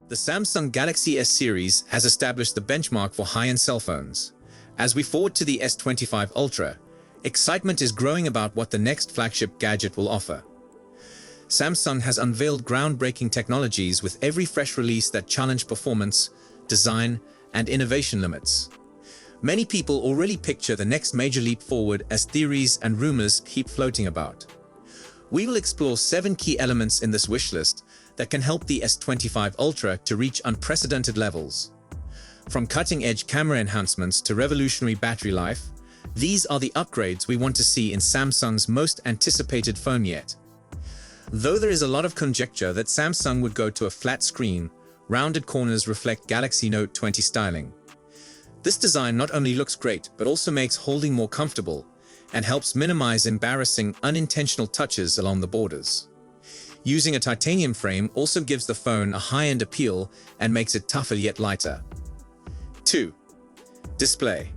The Samsung Galaxy S series has established the benchmark for high-end cell phones. As we forward to the S25 Ultra, excitement is growing about what the next flagship gadget will offer. Samsung has unveiled groundbreaking technologies with every fresh release that challenge performance, design, and innovation limits. Many people already picture the next major leap forward as theories and rumors keep floating about. We will explore 7 key elements in this wish list that can help the S25 Ultra to reach unprecedented levels. From cutting-edge camera enhancements to revolutionary battery life, these are the upgrades we want to see in Samsung's most anticipated phone yet. Though there is a lot of conjecture that Samsung would go to a flat screen, rounded corners reflect Galaxy Note 20 styling. This design not only looks great but also makes holding more comfortable and helps minimize embarrassing unintentional touches along the borders. Using a titanium frame also gives the phone a high-end appeal and makes it tougher yet lighter. 2. Display.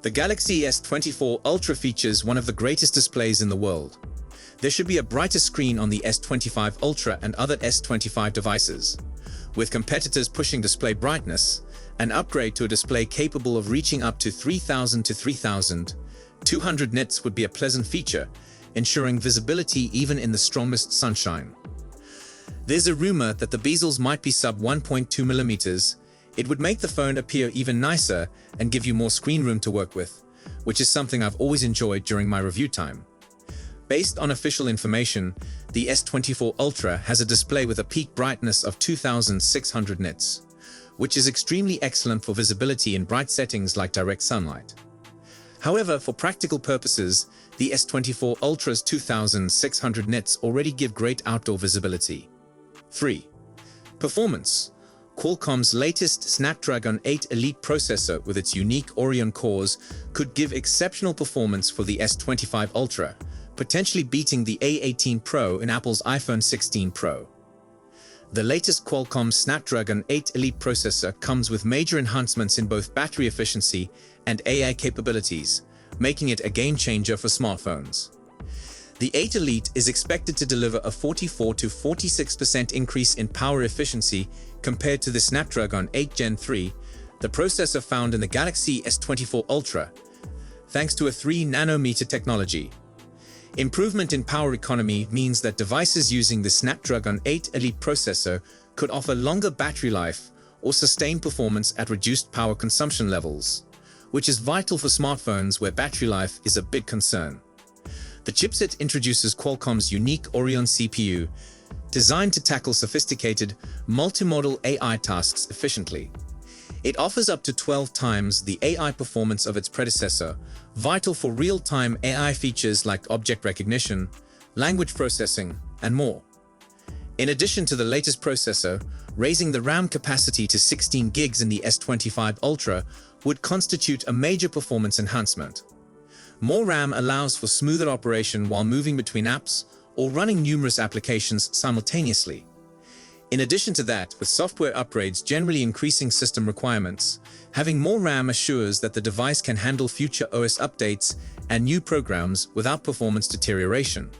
The Galaxy S24 Ultra features one of the greatest displays in the world. There should be a brighter screen on the S25 Ultra and other S25 devices. With competitors pushing display brightness, an upgrade to a display capable of reaching up to 3000 to 3200 nits would be a pleasant feature, ensuring visibility even in the strongest sunshine. There's a rumor that the bezels might be sub 1.2 mm. It would make the phone appear even nicer and give you more screen room to work with, which is something I've always enjoyed during my review time. Based on official information, the S24 Ultra has a display with a peak brightness of 2600 nits, which is extremely excellent for visibility in bright settings like direct sunlight. However, for practical purposes, the S24 Ultra's 2600 nits already give great outdoor visibility. 3. Performance. Qualcomm's latest Snapdragon 8 Elite processor with its unique Oryon cores could give exceptional performance for the S25 Ultra, potentially beating the A18 Pro in Apple's iPhone 16 Pro. The latest Qualcomm Snapdragon 8 Elite processor comes with major enhancements in both battery efficiency and AI capabilities, making it a game-changer for smartphones. The 8 Elite is expected to deliver a 44 to 46% increase in power efficiency compared to the Snapdragon 8 Gen 3, the processor found in the Galaxy S24 Ultra, thanks to a 3-nanometer technology. Improvement in power economy means that devices using the Snapdragon 8 Elite processor could offer longer battery life or sustain performance at reduced power consumption levels, which is vital for smartphones where battery life is a big concern. The chipset introduces Qualcomm's unique Oryon CPU, designed to tackle sophisticated, multimodal AI tasks efficiently. It offers up to 12 times the AI performance of its predecessor, vital for real-time AI features like object recognition, language processing, and more. In addition to the latest processor, raising the RAM capacity to 16 gigs in the S25 Ultra would constitute a major performance enhancement. More RAM allows for smoother operation while moving between apps or running numerous applications simultaneously. In addition to that, with software upgrades generally increasing system requirements, having more RAM assures that the device can handle future OS updates and new programs without performance deterioration.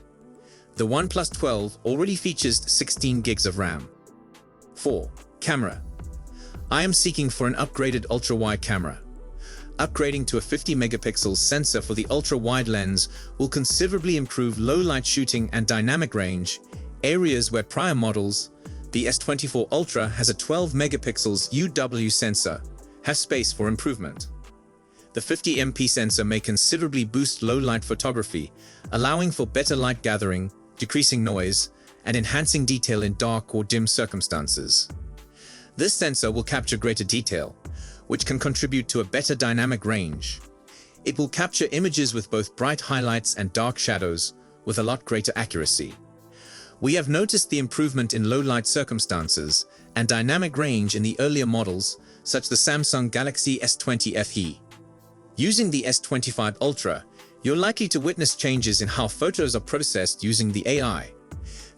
The OnePlus 12 already features 16 gigs of RAM. 4. Camera. I am seeking for an upgraded ultra-wide camera. Upgrading to a 50-megapixel sensor for the ultra-wide lens will considerably improve low-light shooting and dynamic range, areas where prior models, the S24 Ultra has a 12-megapixels UW sensor, have space for improvement. The 50MP sensor may considerably boost low-light photography, allowing for better light gathering, decreasing noise, and enhancing detail in dark or dim circumstances. This sensor will capture greater detail, which can contribute to a better dynamic range. It will capture images with both bright highlights and dark shadows with a lot greater accuracy. We have noticed the improvement in low-light circumstances and dynamic range in the earlier models, such as the Samsung Galaxy S20 FE. Using the S25 Ultra, you're likely to witness changes in how photos are processed using the AI.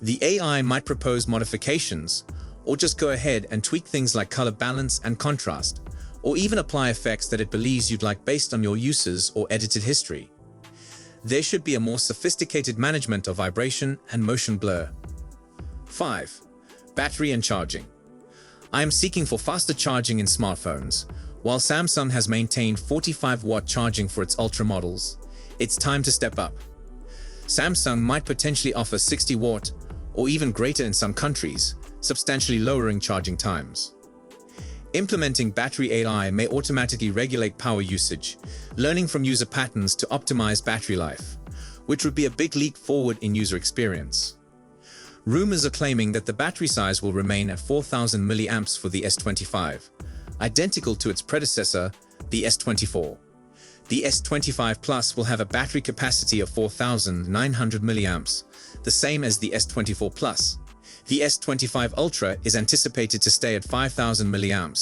The AI might propose modifications, or just go ahead and tweak things like color balance and contrast, or even apply effects that it believes you'd like based on your uses or edited history. There should be a more sophisticated management of vibration and motion blur. 5. Battery and charging. I am seeking for faster charging in smartphones. While Samsung has maintained 45-watt charging for its Ultra models, it's time to step up. Samsung might potentially offer 60-watt or even greater in some countries, substantially lowering charging times. Implementing battery AI may automatically regulate power usage, learning from user patterns to optimize battery life, which would be a big leap forward in user experience. Rumors are claiming that the battery size will remain at 4000 mAh for the S25, identical to its predecessor, the S24. The S25 Plus will have a battery capacity of 4900 mAh, the same as the S24 Plus. The S25 Ultra is anticipated to stay at 5000 mAh,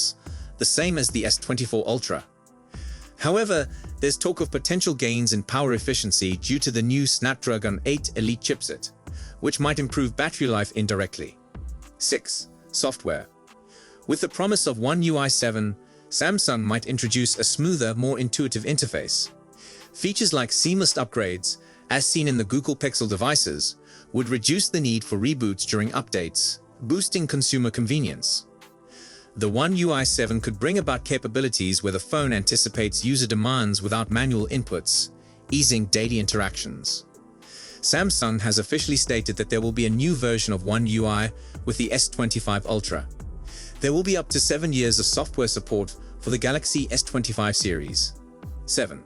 the same as the S24 Ultra. However, there's talk of potential gains in power efficiency due to the new Snapdragon 8 Elite chipset, which might improve battery life indirectly. 6. Software. With the promise of One UI 7, Samsung might introduce a smoother, more intuitive interface. Features like seamless upgrades, as seen in the Google Pixel devices, would reduce the need for reboots during updates, boosting consumer convenience. The One UI 7 could bring about capabilities where the phone anticipates user demands without manual inputs, easing daily interactions. Samsung has officially stated that there will be a new version of One UI with the S25 Ultra. There will be up to 7 years of software support for the Galaxy S25 series. 7.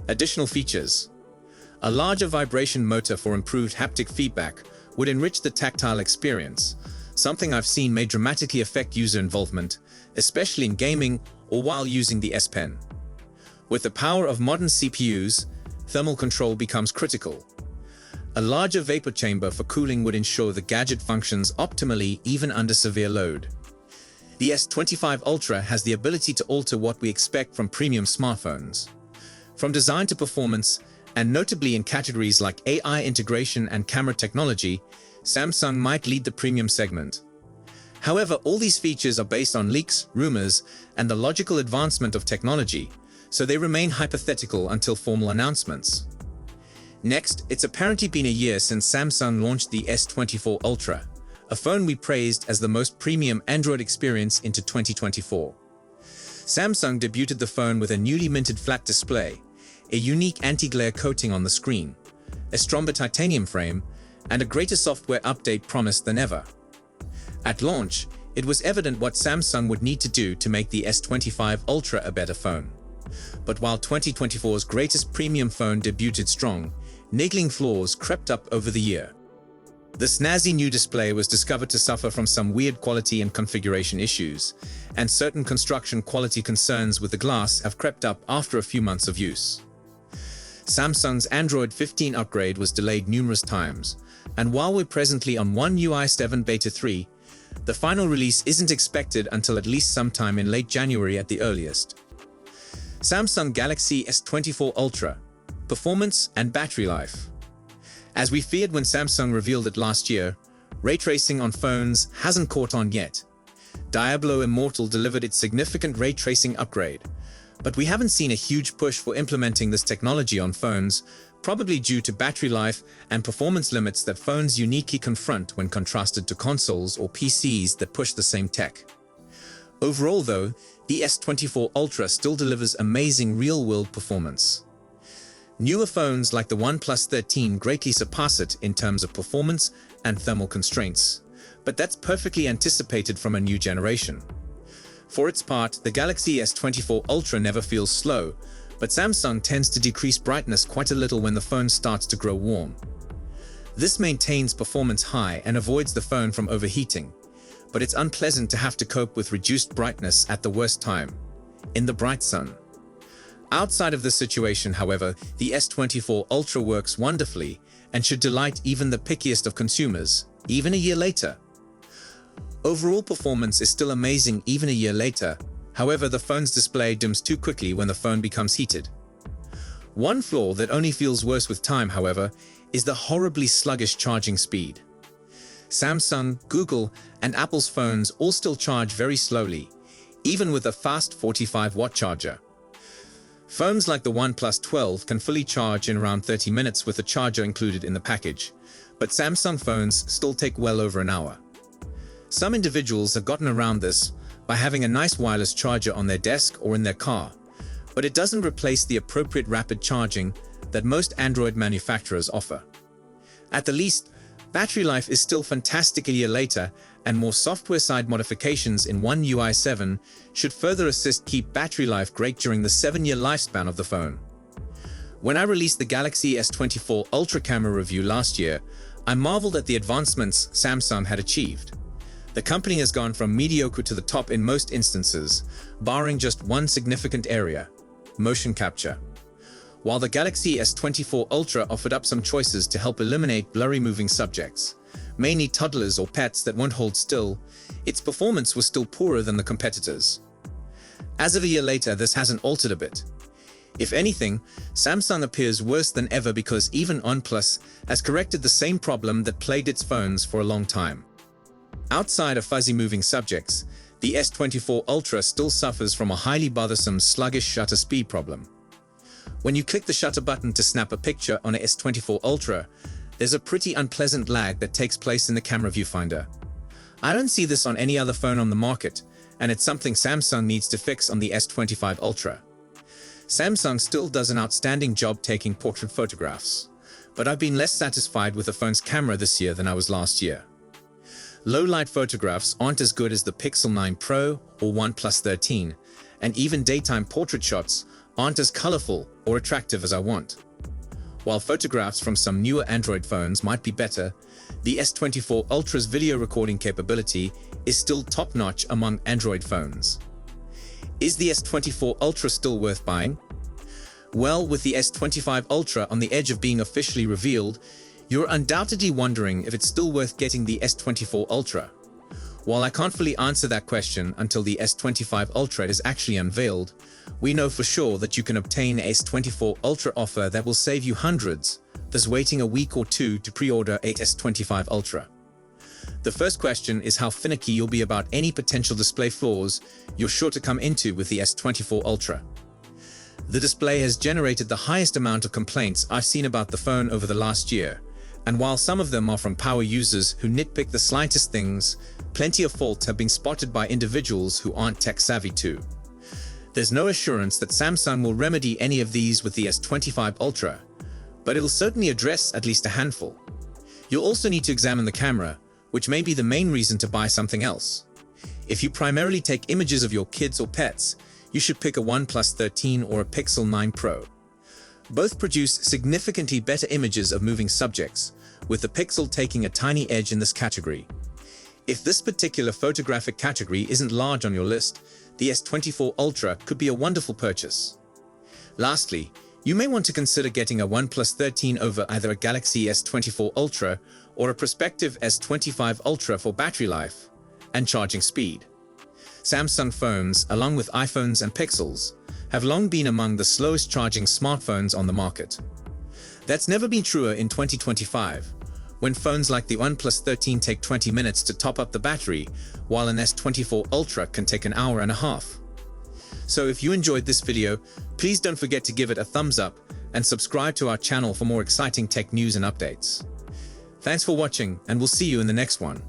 Additional features. A larger vibration motor for improved haptic feedback would enrich the tactile experience, something I've seen may dramatically affect user involvement, especially in gaming or while using the S Pen. With the power of modern CPUs, thermal control becomes critical. A larger vapor chamber for cooling would ensure the gadget functions optimally even under severe load. The S25 Ultra has the ability to alter what we expect from premium smartphones. From design to performance, and notably in categories like AI integration and camera technology, Samsung might lead the premium segment. However, all these features are based on leaks, rumors, and the logical advancement of technology, so they remain hypothetical until formal announcements. Next, it's apparently been a year since Samsung launched the S24 Ultra, a phone we praised as the most premium Android experience into 2024. Samsung debuted the phone with a newly minted flat display, a unique anti-glare coating on the screen, a stronger titanium frame, and a greater software update promised than ever. At launch, it was evident what Samsung would need to do to make the S25 Ultra a better phone. But while 2024's greatest premium phone debuted strong, niggling flaws crept up over the year. The snazzy new display was discovered to suffer from some weird quality and configuration issues, and certain construction quality concerns with the glass have crept up after a few months of use. Samsung's Android 15 upgrade was delayed numerous times, and while we're presently on One UI 7 Beta 3, the final release isn't expected until at least sometime in late January at the earliest. Samsung Galaxy S24 Ultra. Performance and battery life. As we feared when Samsung revealed it last year, ray tracing on phones hasn't caught on yet. Diablo Immortal delivered its significant ray tracing upgrade, but we haven't seen a huge push for implementing this technology on phones, probably due to battery life and performance limits that phones uniquely confront when contrasted to consoles or PCs that push the same tech. Overall though, the S24 Ultra still delivers amazing real-world performance. Newer phones like the OnePlus 13 greatly surpass it in terms of performance and thermal constraints, but that's perfectly anticipated from a new generation. For its part, the Galaxy S24 Ultra never feels slow, but Samsung tends to decrease brightness quite a little when the phone starts to grow warm. This maintains performance high and avoids the phone from overheating, but it's unpleasant to have to cope with reduced brightness at the worst time, in the bright sun. Outside of this situation, however, the S24 Ultra works wonderfully and should delight even the pickiest of consumers, even a year later. Overall performance is still amazing even a year later, however the phone's display dims too quickly when the phone becomes heated. One flaw that only feels worse with time, however, is the horribly sluggish charging speed. Samsung, Google, and Apple's phones all still charge very slowly, even with a fast 45-watt charger. Phones like the OnePlus 12 can fully charge in around 30 minutes with a charger included in the package, but Samsung phones still take well over an hour. Some individuals have gotten around this by having a nice wireless charger on their desk or in their car, but it doesn't replace the appropriate rapid charging that most Android manufacturers offer. At the least, battery life is still fantastic a year later, and more software-side modifications in One UI 7 should further assist keep battery life great during the 7-year lifespan of the phone. When I released the Galaxy S24 Ultra camera review last year, I marveled at the advancements Samsung had achieved. The company has gone from mediocre to the top in most instances, barring just one significant area: motion capture. While the Galaxy S24 Ultra offered up some choices to help eliminate blurry moving subjects, mainly toddlers or pets that won't hold still, its performance was still poorer than the competitors. As of a year later, this hasn't altered a bit. If anything, Samsung appears worse than ever because even OnePlus has corrected the same problem that plagued its phones for a long time. Outside of fuzzy moving subjects, the S24 Ultra still suffers from a highly bothersome sluggish shutter speed problem. When you click the shutter button to snap a picture on a S24 Ultra, there's a pretty unpleasant lag that takes place in the camera viewfinder. I don't see this on any other phone on the market, and it's something Samsung needs to fix on the S25 Ultra. Samsung still does an outstanding job taking portrait photographs, but I've been less satisfied with the phone's camera this year than I was last year. Low-light photographs aren't as good as the Pixel 9 Pro or OnePlus 13, and even daytime portrait shots aren't as colorful or attractive as I want. While photographs from some newer Android phones might be better, the S24 Ultra's video recording capability is still top-notch among Android phones. Is the S24 Ultra still worth buying? Well, with the S25 Ultra on the edge of being officially revealed, you're undoubtedly wondering if it's still worth getting the S24 Ultra. While I can't fully answer that question until the S25 Ultra is actually unveiled, we know for sure that you can obtain an S24 Ultra offer that will save you hundreds, thus waiting a week or two to pre-order a S25 Ultra. The first question is how finicky you'll be about any potential display flaws you're sure to come into with the S24 Ultra. The display has generated the highest amount of complaints I've seen about the phone over the last year, and while some of them are from power users who nitpick the slightest things, plenty of faults have been spotted by individuals who aren't tech-savvy too. There's no assurance that Samsung will remedy any of these with the S25 Ultra, but it'll certainly address at least a handful. You'll also need to examine the camera, which may be the main reason to buy something else. If you primarily take images of your kids or pets, you should pick a OnePlus 13 or a Pixel 9 Pro. Both produce significantly better images of moving subjects, with the Pixel taking a tiny edge in this category. If this particular photographic category isn't large on your list, the S24 Ultra could be a wonderful purchase. Lastly, you may want to consider getting a OnePlus 13 over either a Galaxy S24 Ultra or a prospective S25 Ultra for battery life and charging speed. Samsung phones, along with iPhones and Pixels, have long been among the slowest charging smartphones on the market. That's never been truer in 2025, when phones like the OnePlus 13 take 20 minutes to top up the battery, while an S24 Ultra can take an hour and a half. So if you enjoyed this video, please don't forget to give it a thumbs up and subscribe to our channel for more exciting tech news and updates. Thanks for watching, and we'll see you in the next one.